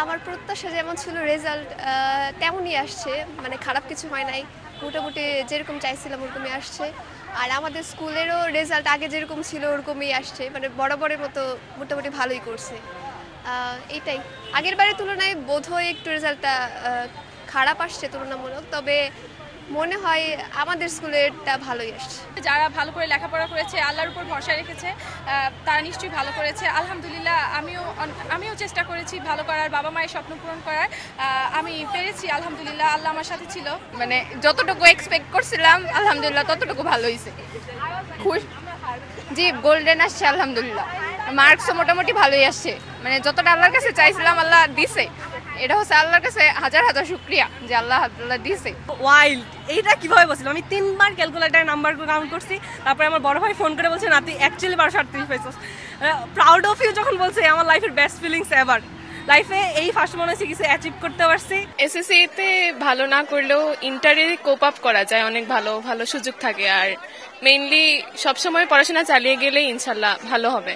আমার প্রত্যাশা যেমন ছিল রেজাল্ট তেমনই আসছে, মানে খারাপ কিছু হয় নাই, মোটামুটি যেরকম চাইছিলাম ওরকমই আসছে। আর আমাদের স্কুলেরও রেজাল্ট আগে যেরকম ছিল ওরকমই আসছে, মানে বরাবরের মতো মোটামুটি ভালোই করছে। এইটাই আগের বারের তুলনায় বোধহয় একটু রেজাল্টটা খারাপ আসছে তুলনামূলক, তবে মনে হয় আমাদের স্কুলেরটা ভালোই আসছে। যারা ভালো করে লেখাপড়া করেছে, আল্লাহর উপর ভরসা রেখেছে, তারা নিশ্চয়ই ভালো করেছে। আলহামদুলিল্লাহ আমিও চেষ্টা করেছি ভালো করার, বাবা মায়ের স্বপ্ন পূরণ করার। আমি পেরেছি আলহামদুলিল্লাহ, আল্লাহ আমার সাথে ছিল। মানে যতটুকু এক্সপেক্ট করছিলাম আলহামদুলিল্লাহ ততটুকু ভালো হয়েছে। খুশ, জি গোল্ডেন আসছে আলহামদুলিল্লাহ। মার্কসও মোটামুটি ভালোই আসছে, মানে যতটা আল্লাহর কাছে চাইছিলাম আল্লাহ দিছে। এটা হচ্ছে আল্লাহর কাছে হাজার হাজার শুকরিয়া যে আল্লাহ দিছে। ওয়াইল্ড, এইটা কিভাবে বলছিলাম, আমি 3বার ক্যালকুলেটার নাম্বার কাউন্ট করছি, তারপরে আমার বড় ভাই ফোন করে বলছে না তুই অ্যাকচুয়ালি 1238 পাইছিস। প্রাউড অফ ইউ যখন বলছে, আমার লাইফের বেস্ট ফিলিংস এভার। লাইফে এই ফার্স্ট মনে হচ্ছে কিছু অ্যাচিভ করতে পারছি। এসএসসি তে ভালো না করলেও ইন্টারে কোপ আপ করা যায়, অনেক ভালো ভালো সুযোগ থাকে। আর মেইনলি সবসময় পড়াশোনা চালিয়ে গেলে ইনশাল্লাহ ভালো হবে।